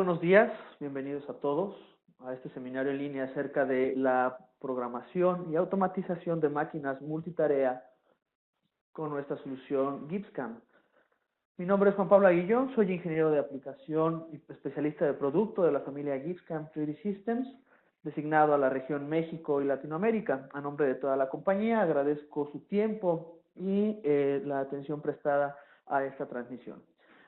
buenos días, bienvenidos a todos a este seminario en línea acerca de la programación y automatización de máquinas multitarea con nuestra solución GibbsCAM. Mi nombre es Juan Pablo Aguillón, soy ingeniero de aplicación y especialista de producto de la familia GibbsCAM 3D Systems, designado a la región México y Latinoamérica. A nombre de toda la compañía agradezco su tiempo y la atención prestada a esta transmisión.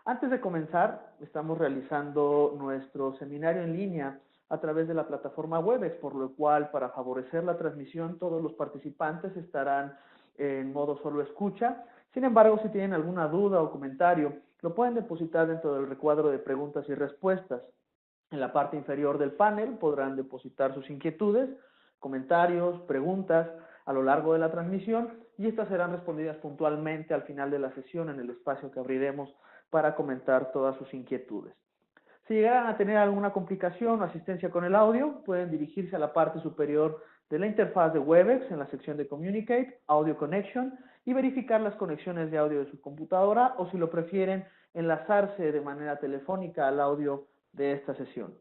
Antes de comenzar, estamos realizando nuestro seminario en línea a través de la plataforma Webex, por lo cual, para favorecer la transmisión, todos los participantes estarán en modo solo escucha. Sin embargo, si tienen alguna duda o comentario, lo pueden depositar dentro del recuadro de preguntas y respuestas. En la parte inferior del panel podrán depositar sus inquietudes, comentarios, preguntas a lo largo de la transmisión y estas serán respondidas puntualmente al final de la sesión en el espacio que abriremos para comentar todas sus inquietudes. Si llegaran a tener alguna complicación o asistencia con el audio, pueden dirigirse a la parte superior de la interfaz de Webex en la sección de Communicate, Audio Connection, y verificar las conexiones de audio de su computadora o, si lo prefieren, enlazarse de manera telefónica al audio de esta sesión.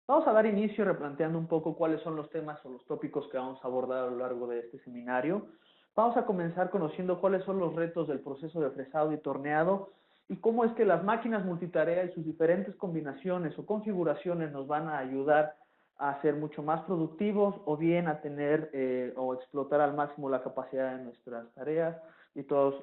Vamos a dar inicio replanteando un poco cuáles son los temas o los tópicos que vamos a abordar a lo largo de este seminario. Vamos a comenzar conociendo cuáles son los retos del proceso de fresado y torneado y cómo es que las máquinas multitarea y sus diferentes combinaciones o configuraciones nos van a ayudar a ser mucho más productivos o bien a tener o explotar al máximo la capacidad de nuestras tareas y todas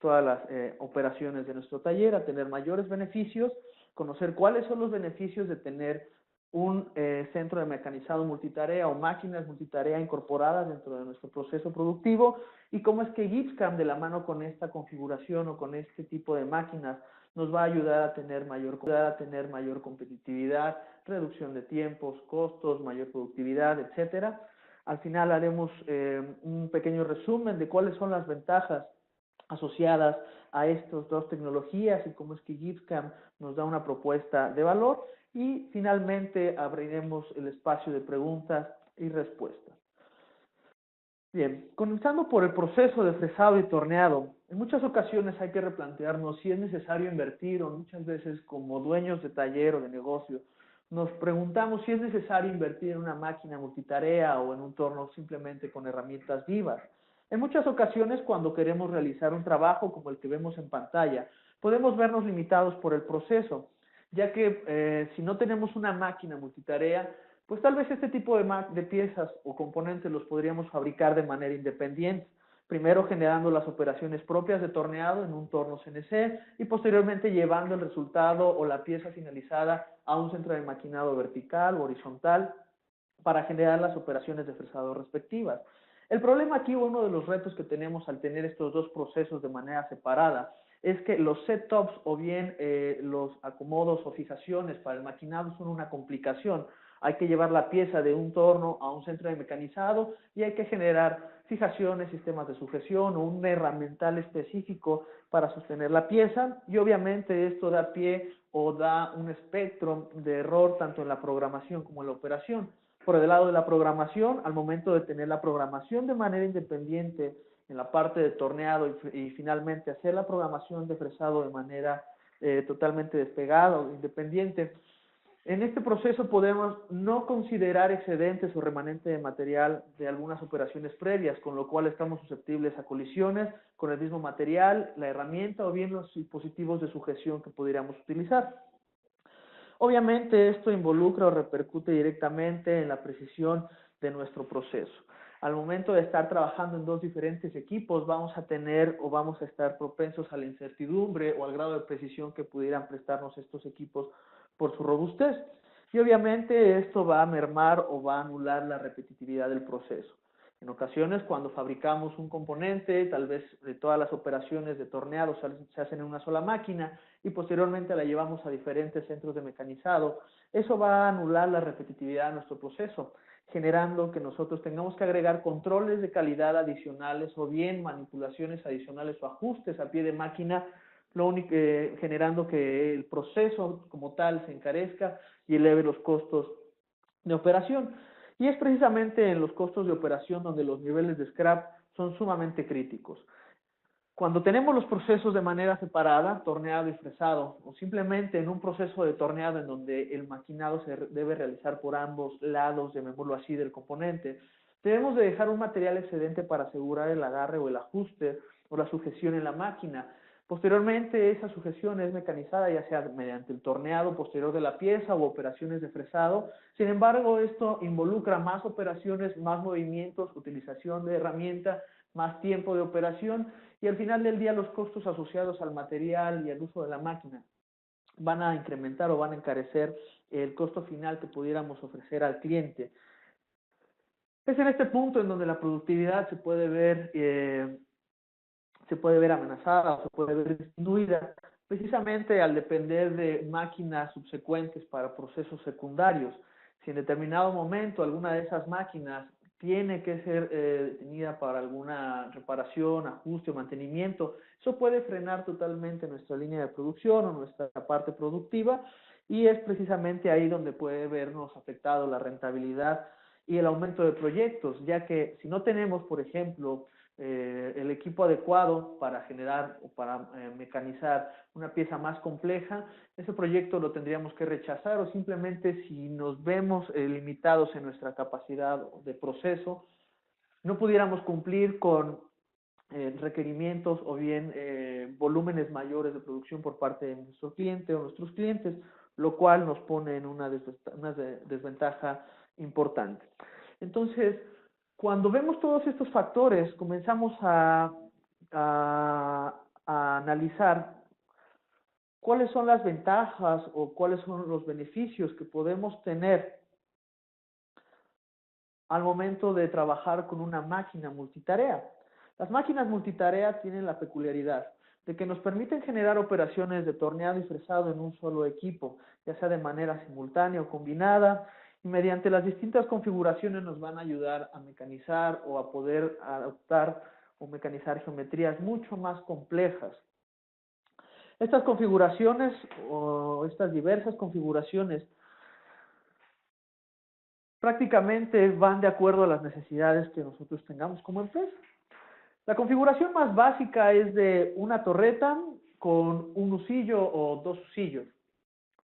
las operaciones de nuestro taller, a tener mayores beneficios, conocer cuáles son los beneficios de tener un centro de mecanizado multitarea o máquinas multitarea incorporadas dentro de nuestro proceso productivo y cómo es que GibbsCAM, de la mano con esta configuración o con este tipo de máquinas, nos va a ayudar a tener mayor competitividad, reducción de tiempos, costos, mayor productividad, etcétera. Al final haremos un pequeño resumen de cuáles son las ventajas asociadas a estas dos tecnologías y cómo es que GibbsCAM nos da una propuesta de valor. Y finalmente abriremos el espacio de preguntas y respuestas. Bien, comenzando por el proceso de fresado y torneado. En muchas ocasiones hay que replantearnos si es necesario invertir, o muchas veces como dueños de taller o de negocio, nos preguntamos si es necesario invertir en una máquina multitarea o en un torno simplemente con herramientas vivas. En muchas ocasiones, cuando queremos realizar un trabajo como el que vemos en pantalla, podemos vernos limitados por el proceso, ya que si no tenemos una máquina multitarea, pues tal vez este tipo de piezas o componentes los podríamos fabricar de manera independiente, primero generando las operaciones propias de torneado en un torno CNC y posteriormente llevando el resultado o la pieza finalizada a un centro de maquinado vertical o horizontal para generar las operaciones de fresado respectivas. El problema aquí, uno de los retos que tenemos al tener estos dos procesos de manera separada, es que los setups o bien los acomodos o fijaciones para el maquinado son una complicación. Hay que llevar la pieza de un torno a un centro de mecanizado y hay que generar fijaciones, sistemas de sujeción o un herramental específico para sostener la pieza, y obviamente esto da pie o da un espectro de error tanto en la programación como en la operación. Por el lado de la programación, al momento de tener la programación de manera independiente en la parte de torneado y finalmente hacer la programación de fresado de manera totalmente despegada o independiente, en este proceso podemos no considerar excedentes o remanente de material de algunas operaciones previas, con lo cual estamos susceptibles a colisiones con el mismo material, la herramienta o bien los dispositivos de sujeción que pudiéramos utilizar. Obviamente esto involucra o repercute directamente en la precisión de nuestro proceso. Al momento de estar trabajando en dos diferentes equipos, vamos a tener o vamos a estar propensos a la incertidumbre o al grado de precisión que pudieran prestarnos estos equipos por su robustez. Y obviamente esto va a mermar o va a anular la repetitividad del proceso. En ocasiones, cuando fabricamos un componente, tal vez de todas las operaciones de torneado se hacen en una sola máquina y posteriormente la llevamos a diferentes centros de mecanizado, eso va a anular la repetitividad de nuestro proceso, generando que nosotros tengamos que agregar controles de calidad adicionales o bien manipulaciones adicionales o ajustes a pie de máquina, generando que el proceso como tal se encarezca y eleve los costos de operación. Y es precisamente en los costos de operación donde los niveles de scrap son sumamente críticos. Cuando tenemos los procesos de manera separada, torneado y fresado, o simplemente en un proceso de torneado en donde el maquinado se debe realizar por ambos lados, llamémoslo así, del componente, debemos de dejar un material excedente para asegurar el agarre o el ajuste o la sujeción en la máquina. Posteriormente, esa sujeción es mecanizada, ya sea mediante el torneado posterior de la pieza o operaciones de fresado. Sin embargo, esto involucra más operaciones, más movimientos, utilización de herramienta, más tiempo de operación y al final del día los costos asociados al material y al uso de la máquina van a incrementar o van a encarecer el costo final que pudiéramos ofrecer al cliente. Es en este punto en donde la productividad se puede ver amenazada o se puede ver disminuida, precisamente al depender de máquinas subsecuentes para procesos secundarios. Si en determinado momento alguna de esas máquinas tiene que ser detenida para alguna reparación, ajuste o mantenimiento, eso puede frenar totalmente nuestra línea de producción o nuestra parte productiva y es precisamente ahí donde puede vernos afectado la rentabilidad y el aumento de proyectos, ya que si no tenemos, por ejemplo, el equipo adecuado para generar o para mecanizar una pieza más compleja, ese proyecto lo tendríamos que rechazar o simplemente si nos vemos limitados en nuestra capacidad de proceso, no pudiéramos cumplir con requerimientos o bien volúmenes mayores de producción por parte de nuestro cliente o nuestros clientes, lo cual nos pone en una desventaja importante. Entonces, cuando vemos todos estos factores, comenzamos a analizar cuáles son las ventajas o cuáles son los beneficios que podemos tener al momento de trabajar con una máquina multitarea. Las máquinas multitarea tienen la peculiaridad de que nos permiten generar operaciones de torneado y fresado en un solo equipo, ya sea de manera simultánea o combinada, y mediante las distintas configuraciones nos van a ayudar a mecanizar o a poder adaptar o mecanizar geometrías mucho más complejas. Estas configuraciones o estas diversas configuraciones prácticamente van de acuerdo a las necesidades que nosotros tengamos como empresa. La configuración más básica es de una torreta con un husillo o dos husillos.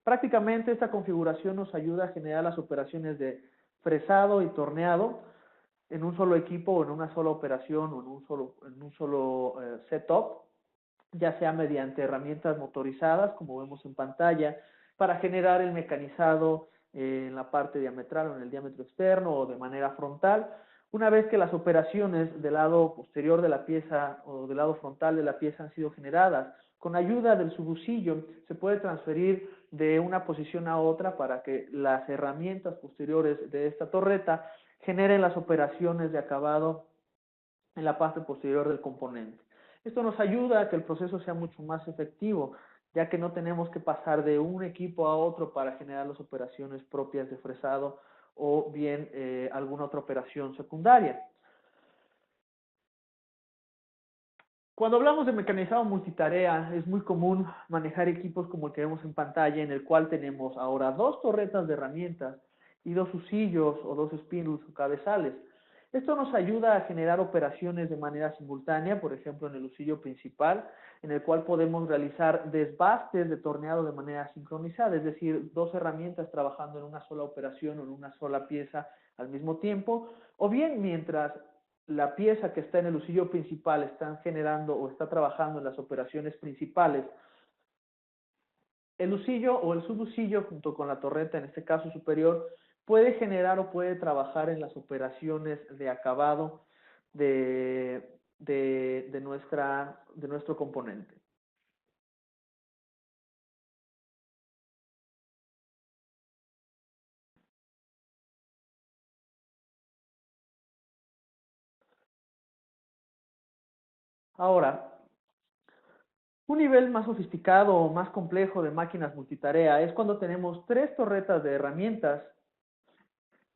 Prácticamente esta configuración nos ayuda a generar las operaciones de fresado y torneado en un solo equipo o en una sola operación o en un solo setup, ya sea mediante herramientas motorizadas, como vemos en pantalla, para generar el mecanizado en la parte diametral o en el diámetro externo o de manera frontal. Una vez que las operaciones del lado posterior de la pieza o del lado frontal de la pieza han sido generadas, con ayuda del subhusillo se puede transferir de una posición a otra para que las herramientas posteriores de esta torreta generen las operaciones de acabado en la parte posterior del componente. Esto nos ayuda a que el proceso sea mucho más efectivo, ya que no tenemos que pasar de un equipo a otro para generar las operaciones propias de fresado o bien alguna otra operación secundaria. Cuando hablamos de mecanizado multitarea, es muy común manejar equipos como el que vemos en pantalla, en el cual tenemos ahora dos torretas de herramientas y dos husillos o dos spindles o cabezales. Esto nos ayuda a generar operaciones de manera simultánea, por ejemplo en el husillo principal, en el cual podemos realizar desbastes de torneado de manera sincronizada, es decir, dos herramientas trabajando en una sola operación o en una sola pieza al mismo tiempo, o bien mientras la pieza que está en el husillo principal está generando o está trabajando en las operaciones principales, el husillo o el subhusillo junto con la torreta, en este caso superior, puede generar o puede trabajar en las operaciones de acabado de nuestro componente. Ahora, un nivel más sofisticado o más complejo de máquinas multitarea es cuando tenemos tres torretas de herramientas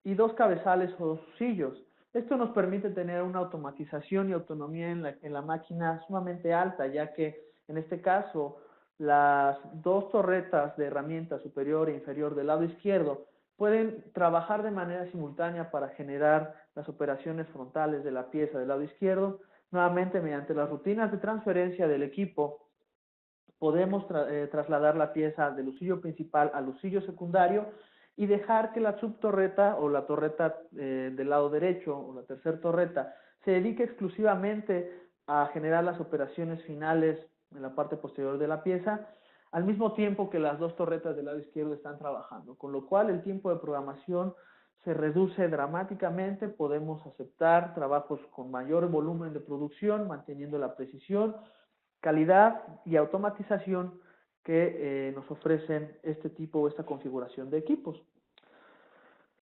y dos cabezales o husillos. Esto nos permite tener una automatización y autonomía en la máquina sumamente alta, ya que en este caso las dos torretas de herramienta superior e inferior del lado izquierdo pueden trabajar de manera simultánea para generar las operaciones frontales de la pieza del lado izquierdo, Nuevamente, mediante las rutinas de transferencia del equipo, podemos trasladar la pieza del husillo principal al husillo secundario y dejar que la subtorreta o la torreta del lado derecho o la tercera torreta se dedique exclusivamente a generar las operaciones finales en la parte posterior de la pieza, al mismo tiempo que las dos torretas del lado izquierdo están trabajando, con lo cual el tiempo de programación se reduce dramáticamente. Podemos aceptar trabajos con mayor volumen de producción, manteniendo la precisión, calidad y automatización que nos ofrecen este tipo o esta configuración de equipos.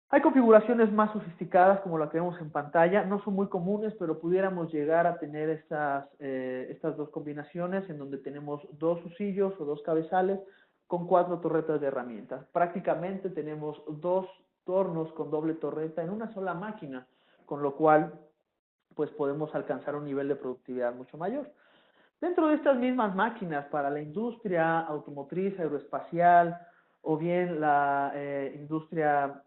Hay configuraciones más sofisticadas como la que vemos en pantalla, no son muy comunes, pero pudiéramos llegar a tener estas dos combinaciones en donde tenemos dos husillos o dos cabezales con 4 torretas de herramientas. Prácticamente tenemos 2 tornos con doble torreta en una sola máquina, con lo cual pues podemos alcanzar un nivel de productividad mucho mayor. Dentro de estas mismas máquinas para la industria automotriz, aeroespacial o bien la industria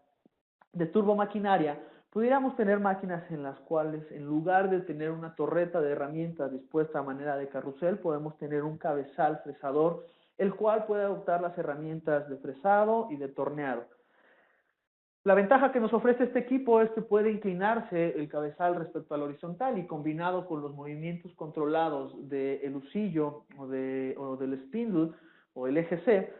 de turbomaquinaria, pudiéramos tener máquinas en las cuales en lugar de tener una torreta de herramientas dispuesta a manera de carrusel, podemos tener un cabezal fresador, el cual puede adoptar las herramientas de fresado y de torneado. La ventaja que nos ofrece este equipo es que puede inclinarse el cabezal respecto al horizontal y combinado con los movimientos controlados del husillo o del spindle o el eje C,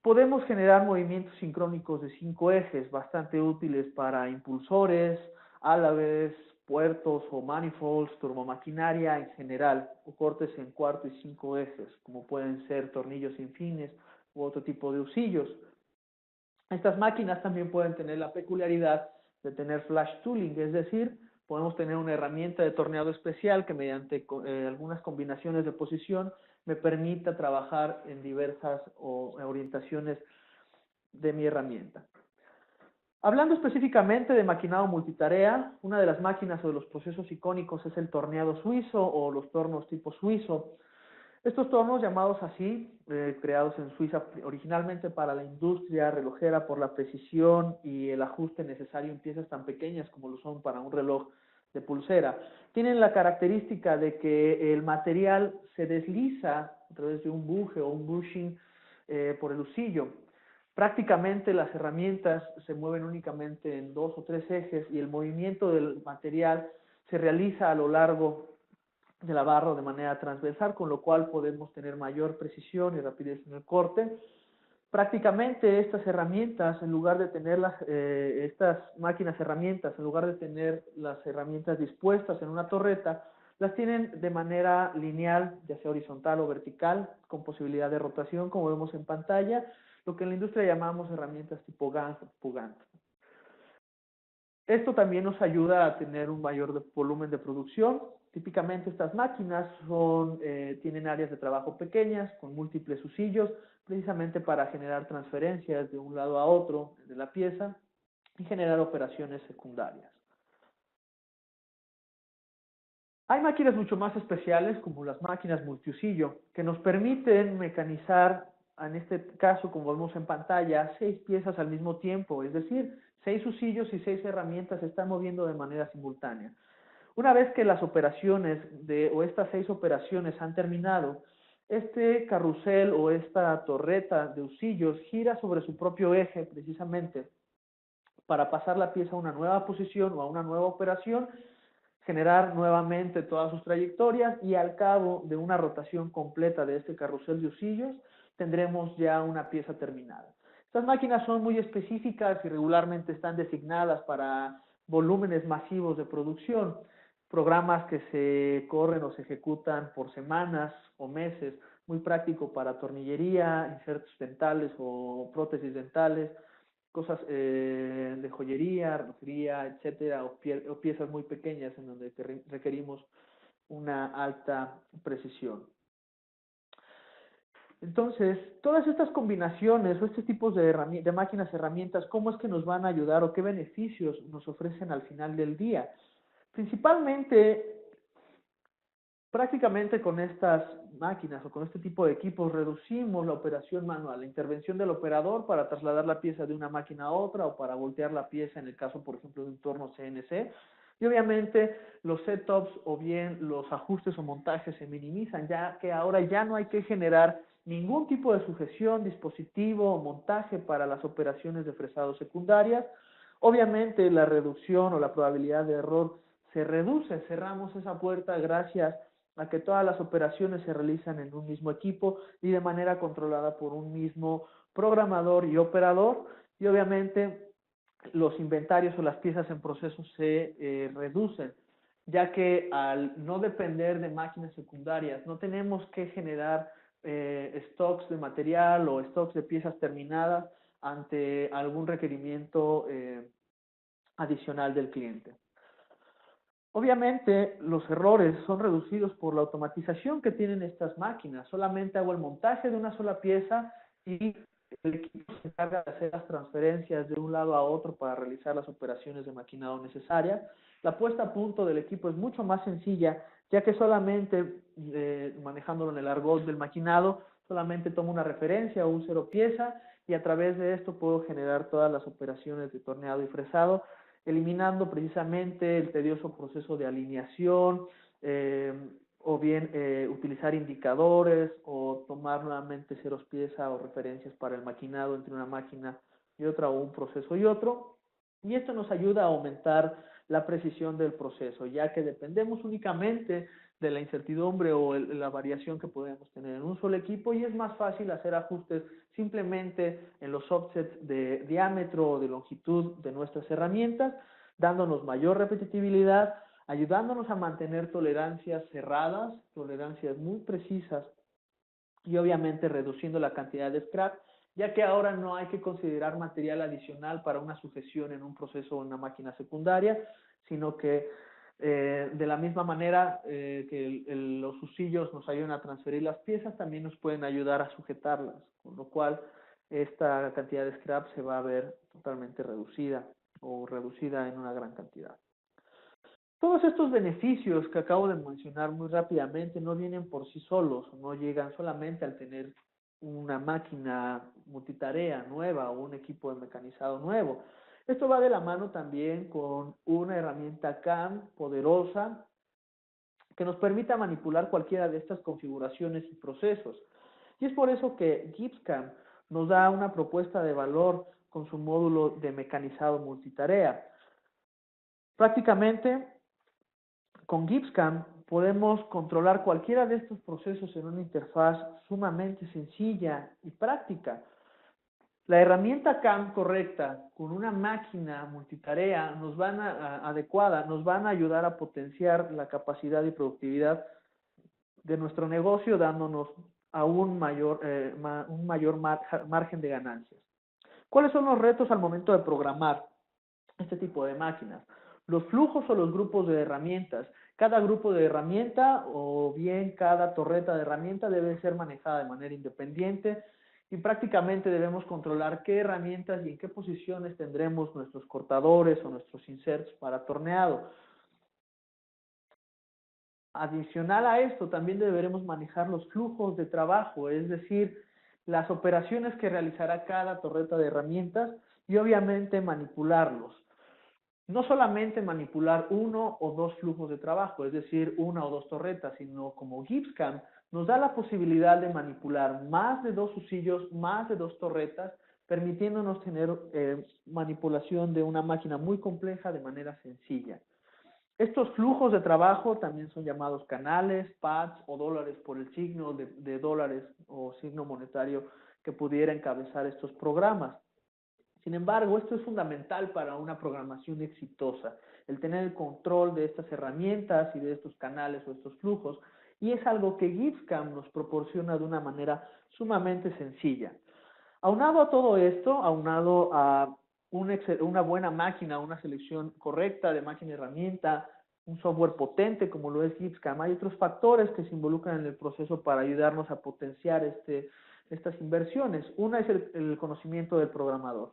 podemos generar movimientos sincrónicos de 5 ejes bastante útiles para impulsores, álabes, puertos o manifolds, turbomaquinaria en general, o cortes en cuarto y 5 ejes, como pueden ser tornillos sin fines u otro tipo de husillos. Estas máquinas también pueden tener la peculiaridad de tener flash tooling, es decir, podemos tener una herramienta de torneado especial que mediante algunas combinaciones de posición me permita trabajar en diversas orientaciones de mi herramienta. Hablando específicamente de maquinado multitarea, una de las máquinas o de los procesos icónicos es el torneado suizo o los tornos tipo suizo. Estos tornos, llamados así, creados en Suiza originalmente para la industria relojera por la precisión y el ajuste necesario en piezas tan pequeñas como lo son para un reloj de pulsera, tienen la característica de que el material se desliza a través de un buje o un bushing por el husillo. Prácticamente las herramientas se mueven únicamente en 2 o 3 ejes y el movimiento del material se realiza a lo largo de la barra de manera transversal, con lo cual podemos tener mayor precisión y rapidez en el corte. Prácticamente estas herramientas, en lugar de tener estas máquinas herramientas, en lugar de tener las herramientas dispuestas en una torreta, las tienen de manera lineal, ya sea horizontal o vertical, con posibilidad de rotación, como vemos en pantalla, lo que en la industria llamamos herramientas tipo Gantt. Esto también nos ayuda a tener un mayor volumen de producción. Típicamente estas máquinas tienen áreas de trabajo pequeñas, con múltiples husillos, precisamente para generar transferencias de un lado a otro de la pieza y generar operaciones secundarias. Hay máquinas mucho más especiales, como las máquinas multihusillo, que nos permiten mecanizar, en este caso, como vemos en pantalla, 6 piezas al mismo tiempo, es decir, 6 husillos y 6 herramientas se están moviendo de manera simultánea. Una vez que las operaciones o estas 6 operaciones han terminado, este carrusel o esta torreta de husillos gira sobre su propio eje precisamente para pasar la pieza a una nueva posición o a una nueva operación, generar nuevamente todas sus trayectorias y al cabo de una rotación completa de este carrusel de husillos tendremos ya una pieza terminada. Estas máquinas son muy específicas y regularmente están designadas para volúmenes masivos de producción, programas que se corren o se ejecutan por semanas o meses, muy práctico para tornillería, insertos dentales o prótesis dentales, cosas de joyería, relojería, etcétera, o piezas muy pequeñas en donde requerimos una alta precisión. Entonces, todas estas combinaciones o estos tipos de máquinas, herramientas, ¿cómo es que nos van a ayudar o qué beneficios nos ofrecen al final del día? Principalmente, prácticamente con estas máquinas o con este tipo de equipos reducimos la operación manual, la intervención del operador para trasladar la pieza de una máquina a otra o para voltear la pieza en el caso, por ejemplo, de un torno CNC. Y obviamente los setups o bien los ajustes o montajes se minimizan, ya que ahora ya no hay que generar ningún tipo de sujeción, dispositivo o montaje para las operaciones de fresado secundarias. Obviamente la reducción o la probabilidad de error se reduce, cerramos esa puerta gracias a que todas las operaciones se realizan en un mismo equipo y de manera controlada por un mismo programador y operador, y obviamente los inventarios o las piezas en proceso se reducen, ya que al no depender de máquinas secundarias, no tenemos que generar stocks de material o stocks de piezas terminadas ante algún requerimiento adicional del cliente. Obviamente, los errores son reducidos por la automatización que tienen estas máquinas. Solamente hago el montaje de una sola pieza y el equipo se encarga de hacer las transferencias de un lado a otro para realizar las operaciones de maquinado necesarias. La puesta a punto del equipo es mucho más sencilla, ya que solamente, manejándolo en el argot del maquinado, solamente tomo una referencia o un cero pieza y a través de esto puedo generar todas las operaciones de torneado y fresado, eliminando precisamente el tedioso proceso de alineación, o bien utilizar indicadores o tomar nuevamente ceros pieza o referencias para el maquinado entre una máquina y otra o un proceso y otro. Y esto nos ayuda a aumentar la precisión del proceso, ya que dependemos únicamente de la incertidumbre o la variación que podemos tener en un solo equipo y es más fácil hacer ajustes simplemente en los offsets de diámetro o de longitud de nuestras herramientas, dándonos mayor repetitividad, ayudándonos a mantener tolerancias cerradas, tolerancias muy precisas y obviamente reduciendo la cantidad de scrap, ya que ahora no hay que considerar material adicional para una sujeción en un proceso o en una máquina secundaria, sino que de la misma manera que los usillos nos ayudan a transferir las piezas, también nos pueden ayudar a sujetarlas, con lo cual esta cantidad de scrap se va a ver totalmente reducida o reducida en una gran cantidad. Todos estos beneficios que acabo de mencionar muy rápidamente no vienen por sí solos, no llegan solamente al tener una máquina multitarea nueva o un equipo de mecanizado nuevo. Esto va de la mano también con una herramienta CAM poderosa que nos permita manipular cualquiera de estas configuraciones y procesos. Y es por eso que GibbsCAM nos da una propuesta de valor con su módulo de mecanizado multitarea. Prácticamente, con GibbsCAM podemos controlar cualquiera de estos procesos en una interfaz sumamente sencilla y práctica. La herramienta CAM correcta con una máquina multitarea adecuada nos van a ayudar a potenciar la capacidad y productividad de nuestro negocio, dándonos a un mayor margen de ganancias. ¿Cuáles son los retos al momento de programar este tipo de máquinas? Los flujos o los grupos de herramientas. Cada grupo de herramienta o bien cada torreta de herramienta debe ser manejada de manera independiente y prácticamente debemos controlar qué herramientas y en qué posiciones tendremos nuestros cortadores o nuestros inserts para torneado. Adicional a esto, también deberemos manejar los flujos de trabajo, es decir, las operaciones que realizará cada torreta de herramientas y obviamente manipularlos. No solamente manipular uno o dos flujos de trabajo, es decir, una o dos torretas, sino como GibbsCAM nos da la posibilidad de manipular más de dos usillos, más de dos torretas, permitiéndonos tener manipulación de una máquina muy compleja de manera sencilla. Estos flujos de trabajo también son llamados canales, pads o dólares por el signo de dólares o signo monetario que pudiera encabezar estos programas. Sin embargo, esto es fundamental para una programación exitosa, el tener el control de estas herramientas y de estos canales o estos flujos, y es algo que GibbsCAM nos proporciona de una manera sumamente sencilla. Aunado a todo esto, aunado a una buena máquina, una selección correcta de máquina y herramienta, un software potente como lo es GibbsCAM, hay otros factores que se involucran en el proceso para ayudarnos a potenciar estas inversiones. Una es el conocimiento del programador.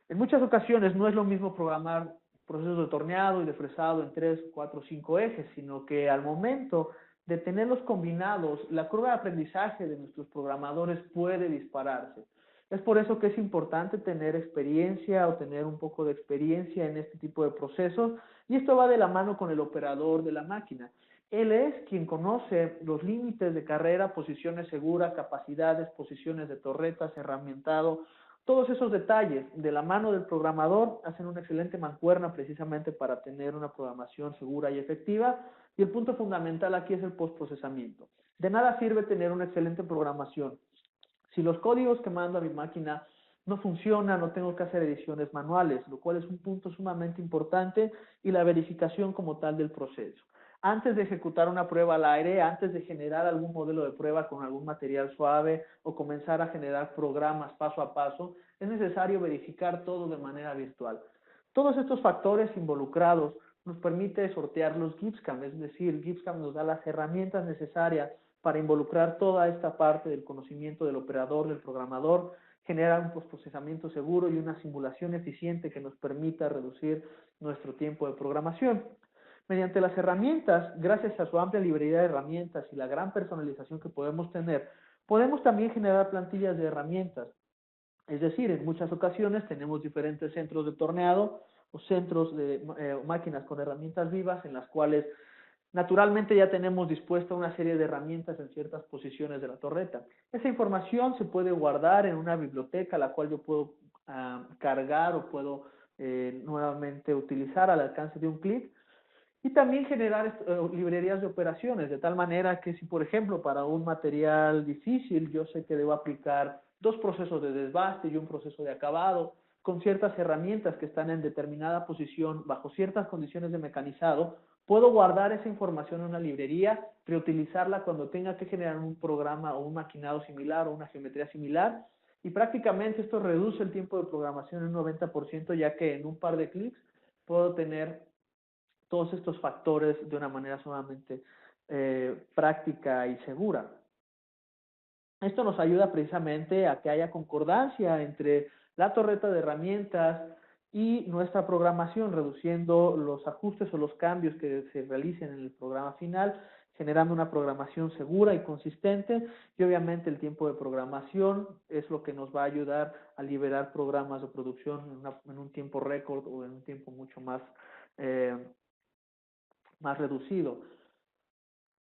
En muchas ocasiones no es lo mismo programar procesos de torneado y de fresado en 3, 4, 5 ejes, sino que al momento de tenerlos combinados, la curva de aprendizaje de nuestros programadores puede dispararse. Es por eso que es importante tener experiencia o tener un poco de experiencia en este tipo de procesos, y esto va de la mano con el operador de la máquina. Él es quien conoce los límites de carrera, posiciones seguras, capacidades, posiciones de torretas, herramientado, todos esos detalles de la mano del programador hacen una excelente mancuerna precisamente para tener una programación segura y efectiva, y el punto fundamental aquí es el postprocesamiento. De nada sirve tener una excelente programación si los códigos que mando a mi máquina no funcionan, no tengo que hacer ediciones manuales, lo cual es un punto sumamente importante, y la verificación como tal del proceso. Antes de ejecutar una prueba al aire, antes de generar algún modelo de prueba con algún material suave o comenzar a generar programas paso a paso, es necesario verificar todo de manera virtual. Todos estos factores involucrados nos permite sortear los GIPSCAM, es decir, GIPSCAM nos da las herramientas necesarias para involucrar toda esta parte del conocimiento del operador, del programador, generar un postprocesamiento seguro y una simulación eficiente que nos permita reducir nuestro tiempo de programación. Mediante las herramientas, gracias a su amplia librería de herramientas y la gran personalización que podemos tener, podemos también generar plantillas de herramientas. Es decir, en muchas ocasiones tenemos diferentes centros de torneado o centros de máquinas con herramientas vivas en las cuales naturalmente ya tenemos dispuesta una serie de herramientas en ciertas posiciones de la torreta. Esa información se puede guardar en una biblioteca, la cual yo puedo cargar o puedo nuevamente utilizar al alcance de un clic, y también generar librerías de operaciones, de tal manera que si, por ejemplo, para un material difícil yo sé que debo aplicar dos procesos de desbaste y un proceso de acabado, con ciertas herramientas que están en determinada posición, bajo ciertas condiciones de mecanizado, puedo guardar esa información en una librería, reutilizarla cuando tenga que generar un programa o un maquinado similar o una geometría similar, y prácticamente esto reduce el tiempo de programación en un 90%, ya que en un par de clics puedo tener todos estos factores de una manera sumamente práctica y segura. Esto nos ayuda precisamente a que haya concordancia entre la torreta de herramientas y nuestra programación, reduciendo los ajustes o los cambios que se realicen en el programa final, generando una programación segura y consistente, y obviamente el tiempo de programación es lo que nos va a ayudar a liberar programas de producción en un tiempo récord o en un tiempo mucho más reducido.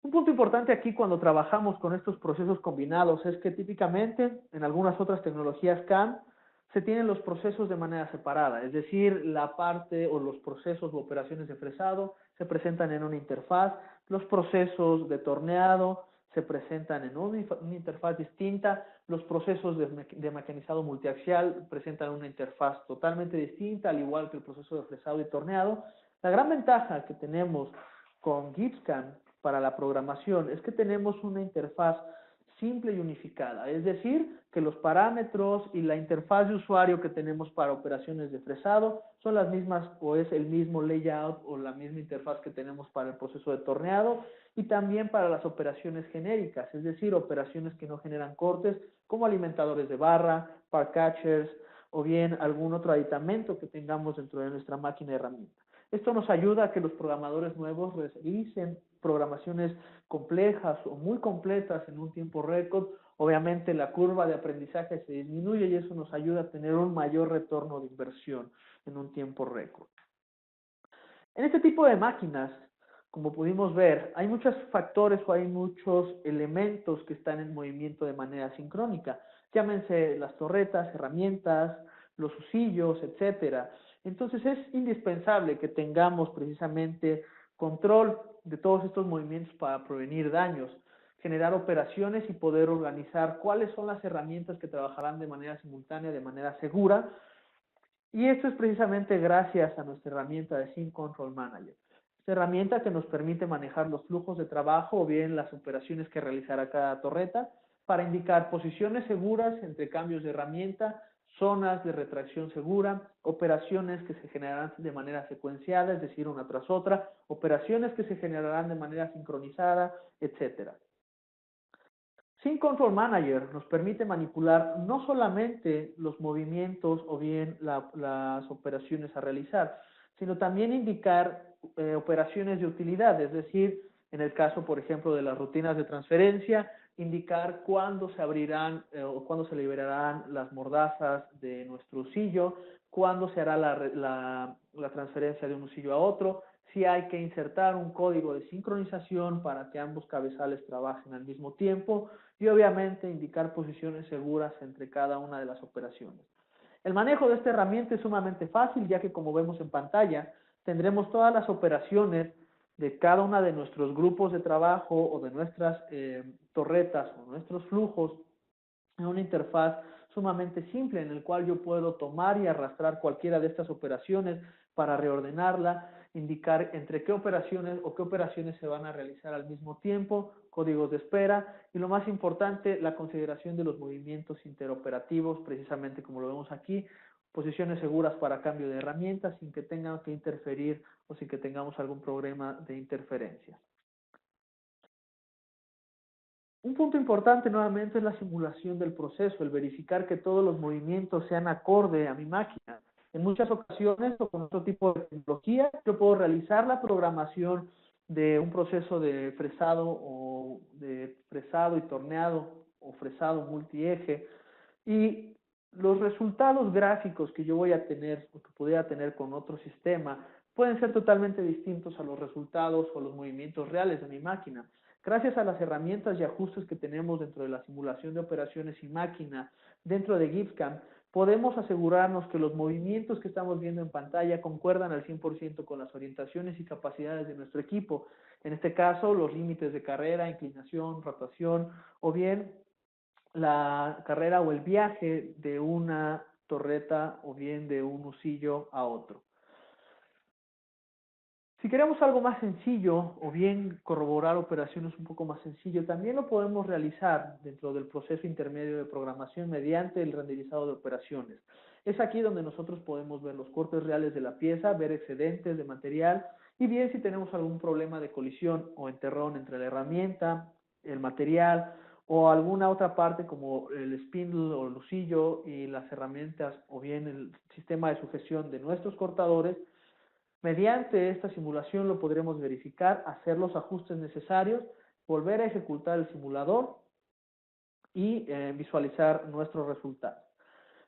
Un punto importante aquí cuando trabajamos con estos procesos combinados es que típicamente en algunas otras tecnologías CAM se tienen los procesos de manera separada, es decir, la parte o los procesos o operaciones de fresado se presentan en una interfaz, los procesos de torneado se presentan en una interfaz distinta, los procesos de mecanizado multiaxial presentan una interfaz totalmente distinta, al igual que el proceso de fresado y torneado. La gran ventaja que tenemos con GIPSCAM para la programación es que tenemos una interfaz simple y unificada, es decir, que los parámetros y la interfaz de usuario que tenemos para operaciones de fresado son las mismas o es el mismo layout o la misma interfaz que tenemos para el proceso de torneado, y también para las operaciones genéricas, es decir, operaciones que no generan cortes como alimentadores de barra, part catchers o bien algún otro aditamento que tengamos dentro de nuestra máquina de herramientas. Esto nos ayuda a que los programadores nuevos realicen programaciones complejas o muy completas en un tiempo récord. Obviamente la curva de aprendizaje se disminuye y eso nos ayuda a tener un mayor retorno de inversión en un tiempo récord. En este tipo de máquinas, como pudimos ver, hay muchos factores o hay muchos elementos que están en movimiento de manera sincrónica. Llámense las torretas, herramientas, los usillos, etcétera. Entonces es indispensable que tengamos precisamente control de todos estos movimientos para prevenir daños, generar operaciones y poder organizar cuáles son las herramientas que trabajarán de manera simultánea, de manera segura. Y esto es precisamente gracias a nuestra herramienta de Sync Control Manager. Esta herramienta que nos permite manejar los flujos de trabajo o bien las operaciones que realizará cada torreta para indicar posiciones seguras entre cambios de herramienta, zonas de retracción segura, operaciones que se generarán de manera secuenciada, es decir, una tras otra, operaciones que se generarán de manera sincronizada, etc. Sync Control Manager nos permite manipular no solamente los movimientos o bien las operaciones a realizar, sino también indicar operaciones de utilidad, es decir, en el caso, por ejemplo, de las rutinas de transferencia, indicar cuándo se abrirán o cuándo se liberarán las mordazas de nuestro usillo, cuándo se hará la transferencia de un usillo a otro, si hay que insertar un código de sincronización para que ambos cabezales trabajen al mismo tiempo y obviamente indicar posiciones seguras entre cada una de las operaciones. El manejo de esta herramienta es sumamente fácil, ya que como vemos en pantalla, tendremos todas las operaciones de cada una de nuestros grupos de trabajo o de nuestras torretas o nuestros flujos en una interfaz sumamente simple en el cual yo puedo tomar y arrastrar cualquiera de estas operaciones para reordenarla, indicar entre qué operaciones o qué operaciones se van a realizar al mismo tiempo, códigos de espera y lo más importante, la consideración de los movimientos interoperativos, precisamente como lo vemos aquí, posiciones seguras para cambio de herramientas sin que tengan que interferir o sin que tengamos algún problema de interferencia. Un punto importante nuevamente es la simulación del proceso, el verificar que todos los movimientos sean acorde a mi máquina. En muchas ocasiones o con otro tipo de tecnología, yo puedo realizar la programación de un proceso de fresado y torneado o fresado multieje y los resultados gráficos que yo voy a tener o que pudiera tener con otro sistema pueden ser totalmente distintos a los resultados o los movimientos reales de mi máquina. Gracias a las herramientas y ajustes que tenemos dentro de la simulación de operaciones y máquina dentro de GibbsCAM, podemos asegurarnos que los movimientos que estamos viendo en pantalla concuerdan al 100% con las orientaciones y capacidades de nuestro equipo. En este caso, los límites de carrera, inclinación, rotación o bien la carrera o el viaje de una torreta o bien de un usillo a otro. Si queremos algo más sencillo o bien corroborar operaciones un poco más sencillo, también lo podemos realizar dentro del proceso intermedio de programación mediante el renderizado de operaciones. Es aquí donde nosotros podemos ver los cortes reales de la pieza, ver excedentes de material y bien si tenemos algún problema de colisión o enterrón entre la herramienta, el material o alguna otra parte como el spindle o el usillo y las herramientas o bien el sistema de sujeción de nuestros cortadores. Mediante esta simulación lo podremos verificar, hacer los ajustes necesarios, volver a ejecutar el simulador y visualizar nuestros resultados.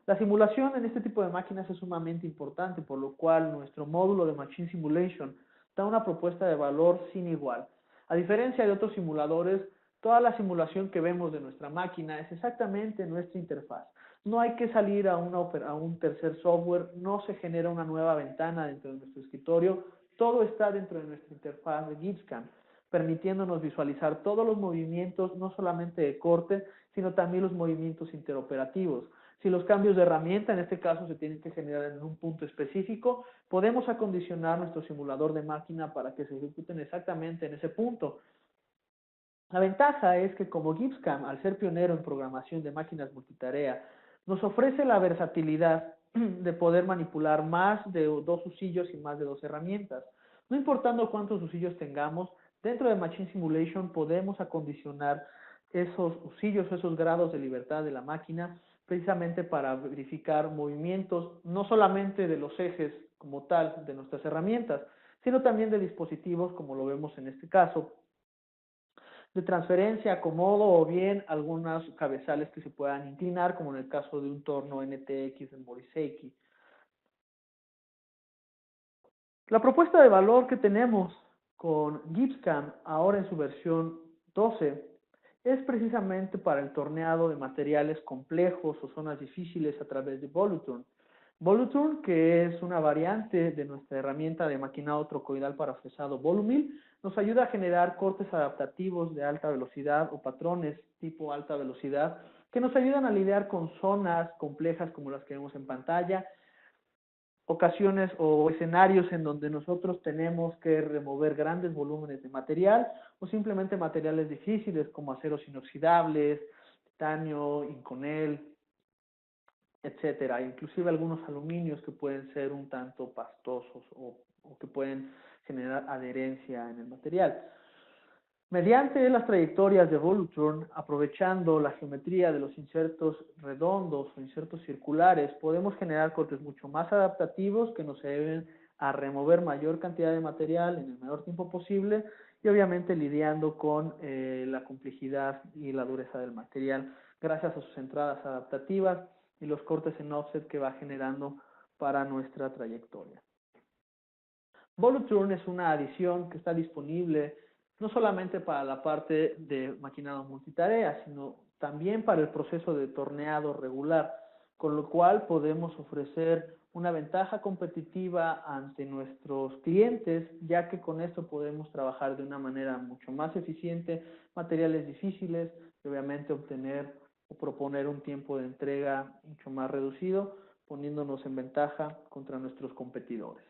La simulación en este tipo de máquinas es sumamente importante, por lo cual nuestro módulo de Machine Simulation da una propuesta de valor sin igual. A diferencia de otros simuladores, toda la simulación que vemos de nuestra máquina es exactamente nuestra interfaz. No hay que salir a un tercer software, no se genera una nueva ventana dentro de nuestro escritorio, todo está dentro de nuestra interfaz de GibbsCAM, permitiéndonos visualizar todos los movimientos, no solamente de corte, sino también los movimientos interoperativos. Si los cambios de herramienta, en este caso, se tienen que generar en un punto específico, podemos acondicionar nuestro simulador de máquina para que se ejecuten exactamente en ese punto. La ventaja es que como GibbsCAM, al ser pionero en programación de máquinas multitarea, nos ofrece la versatilidad de poder manipular más de 2 usillos y más de 2 herramientas. No importando cuántos usillos tengamos, dentro de Machine Simulation podemos acondicionar esos usillos, esos grados de libertad de la máquina, precisamente para verificar movimientos, no solamente de los ejes como tal de nuestras herramientas, sino también de dispositivos, como lo vemos en este caso, de transferencia, acomodo o bien algunas cabezales que se puedan inclinar, como en el caso de un torno NTX en Moriseiki. La propuesta de valor que tenemos con GibbsCAM, ahora en su versión 12, es precisamente para el torneado de materiales complejos o zonas difíciles a través de Voluturn. Voluturn, que es una variante de nuestra herramienta de maquinado trocoidal para fresado Volumil, nos ayuda a generar cortes adaptativos de alta velocidad o patrones tipo alta velocidad que nos ayudan a lidiar con zonas complejas como las que vemos en pantalla, ocasiones o escenarios en donde nosotros tenemos que remover grandes volúmenes de material o simplemente materiales difíciles como aceros inoxidables, titanio, inconel, etcétera, inclusive algunos aluminios que pueden ser un tanto pastosos o que pueden generar adherencia en el material. Mediante las trayectorias de Voluturn, aprovechando la geometría de los insertos redondos o insertos circulares, podemos generar cortes mucho más adaptativos que nos ayuden a remover mayor cantidad de material en el menor tiempo posible y obviamente lidiando con la complejidad y la dureza del material gracias a sus entradas adaptativas y los cortes en offset que va generando para nuestra trayectoria. Voluturn es una adición que está disponible no solamente para la parte de maquinado multitarea, sino también para el proceso de torneado regular, con lo cual podemos ofrecer una ventaja competitiva ante nuestros clientes, ya que con esto podemos trabajar de una manera mucho más eficiente materiales difíciles y obviamente obtener o proponer un tiempo de entrega mucho más reducido, poniéndonos en ventaja contra nuestros competidores.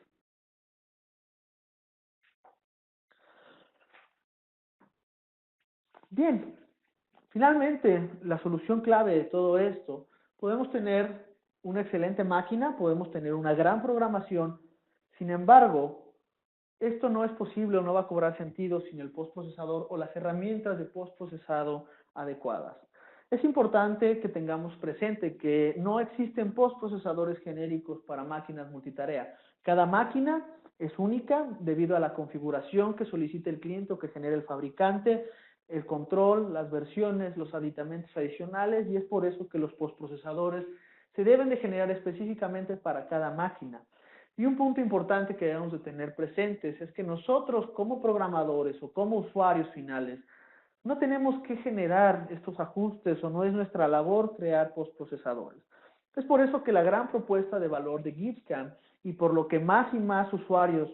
Bien, finalmente, la solución clave de todo esto, podemos tener una excelente máquina, podemos tener una gran programación, sin embargo, esto no es posible o no va a cobrar sentido sin el postprocesador o las herramientas de postprocesado adecuadas. Es importante que tengamos presente que no existen postprocesadores genéricos para máquinas multitarea. Cada máquina es única debido a la configuración que solicite el cliente o que genere el fabricante, el control, las versiones, los aditamentos adicionales, y es por eso que los postprocesadores se deben de generar específicamente para cada máquina. Y un punto importante que debemos de tener presentes es que nosotros como programadores o como usuarios finales no tenemos que generar estos ajustes o no es nuestra labor crear postprocesadores. Es por eso que la gran propuesta de valor de GibbsCAM y por lo que más y más usuarios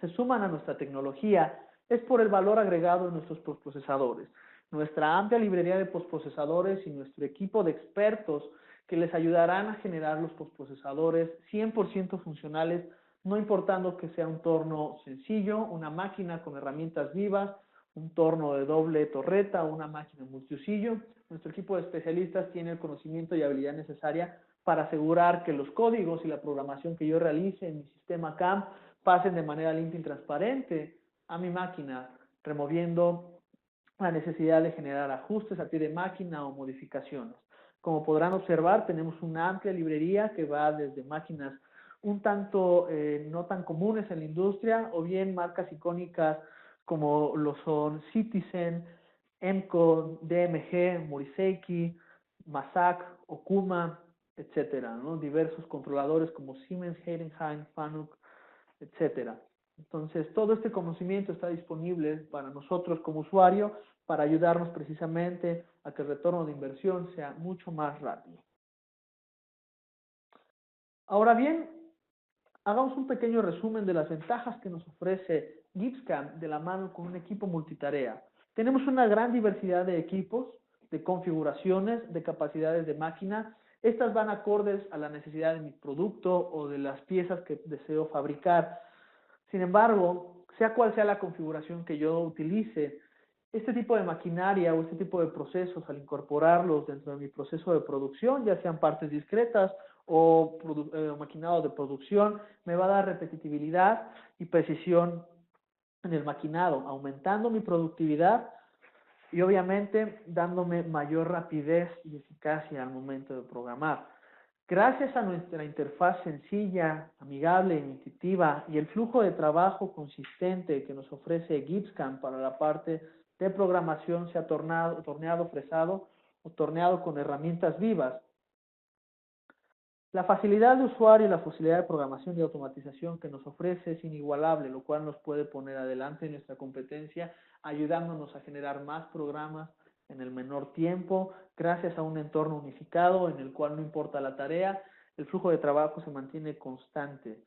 se suman a nuestra tecnología es por el valor agregado de nuestros postprocesadores, nuestra amplia librería de postprocesadores y nuestro equipo de expertos que les ayudarán a generar los postprocesadores 100% funcionales, no importando que sea un torno sencillo, una máquina con herramientas vivas, un torno de doble torreta o una máquina multiusillo. Nuestro equipo de especialistas tiene el conocimiento y habilidad necesaria para asegurar que los códigos y la programación que yo realice en mi sistema CAM pasen de manera limpia y transparente a mi máquina, removiendo la necesidad de generar ajustes a pie de máquina o modificaciones. Como podrán observar, tenemos una amplia librería que va desde máquinas un tanto no tan comunes en la industria o bien marcas icónicas como lo son Citizen, Emco, DMG, Moriseiki, Masak, Okuma, etcétera, ¿no? Diversos controladores como Siemens, Heidenheim, Fanuc, etcétera. Entonces, todo este conocimiento está disponible para nosotros como usuario para ayudarnos precisamente a que el retorno de inversión sea mucho más rápido. Ahora bien, hagamos un pequeño resumen de las ventajas que nos ofrece GibbsCAM de la mano con un equipo multitarea. Tenemos una gran diversidad de equipos, de configuraciones, de capacidades de máquina. Estas van acordes a la necesidad de mi producto o de las piezas que deseo fabricar. Sin embargo, sea cual sea la configuración que yo utilice, este tipo de maquinaria o este tipo de procesos, al incorporarlos dentro de mi proceso de producción, ya sean partes discretas o maquinado de producción, me va a dar repetitividad y precisión en el maquinado, aumentando mi productividad y obviamente dándome mayor rapidez y eficacia al momento de programar. Gracias a nuestra interfaz sencilla, amigable, intuitiva y el flujo de trabajo consistente que nos ofrece GibbsCAM para la parte de programación, sea torneado, fresado o torneado con herramientas vivas, la facilidad de usuario y la facilidad de programación y automatización que nos ofrece es inigualable, lo cual nos puede poner adelante en nuestra competencia, ayudándonos a generar más programas en el menor tiempo, gracias a un entorno unificado en el cual no importa la tarea, el flujo de trabajo se mantiene constante.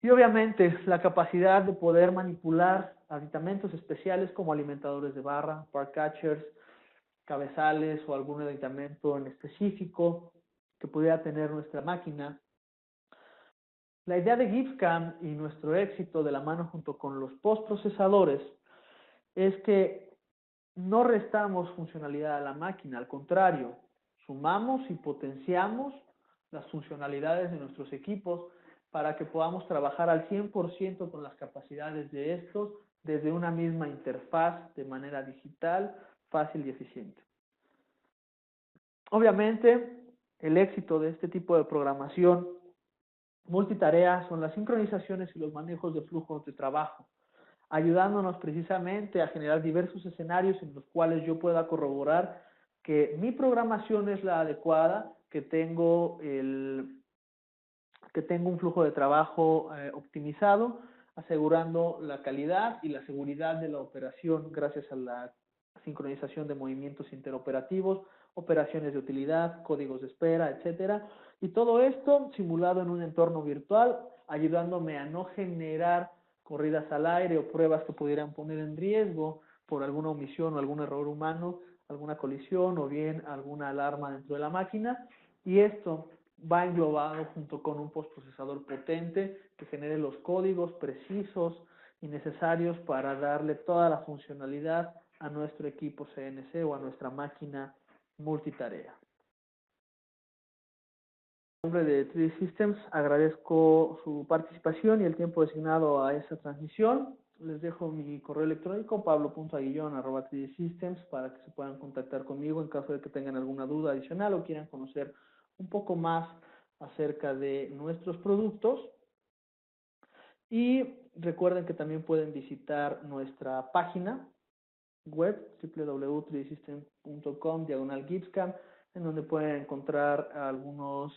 Y obviamente la capacidad de poder manipular aditamentos especiales como alimentadores de barra, part catchers, cabezales o algún aditamento en específico que pudiera tener nuestra máquina. La idea de GibbsCAM y nuestro éxito de la mano junto con los postprocesadores es que no restamos funcionalidad a la máquina, al contrario, sumamos y potenciamos las funcionalidades de nuestros equipos para que podamos trabajar al 100% con las capacidades de estos desde una misma interfaz de manera digital, fácil y eficiente. Obviamente, el éxito de este tipo de programación multitarea son las sincronizaciones y los manejos de flujos de trabajo. ayudándonos precisamente a generar diversos escenarios en los cuales yo pueda corroborar que mi programación es la adecuada, que tengo un flujo de trabajo optimizado, asegurando la calidad y la seguridad de la operación gracias a la sincronización de movimientos interoperativos, operaciones de utilidad, códigos de espera, etcétera. Y todo esto simulado en un entorno virtual, ayudándome a no generar corridas al aire o pruebas que pudieran poner en riesgo por alguna omisión o algún error humano, alguna colisión o bien alguna alarma dentro de la máquina. Y esto va englobado junto con un postprocesador potente que genere los códigos precisos y necesarios para darle toda la funcionalidad a nuestro equipo CNC o a nuestra máquina multitarea. En nombre de 3D Systems agradezco su participación y el tiempo designado a esta transmisión. Les dejo mi correo electrónico pablo.aguillon@3dsystems para que se puedan contactar conmigo en caso de que tengan alguna duda adicional o quieran conocer un poco más acerca de nuestros productos. Y recuerden que también pueden visitar nuestra página web www.3dsystem.com/GipsCam, en donde pueden encontrar algunos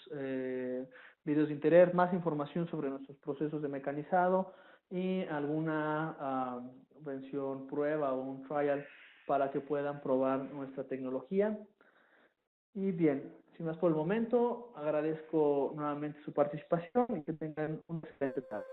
videos de interés, más información sobre nuestros procesos de mecanizado y alguna versión prueba o un trial para que puedan probar nuestra tecnología. Y bien, sin más por el momento, agradezco nuevamente su participación y que tengan un excelente tarde.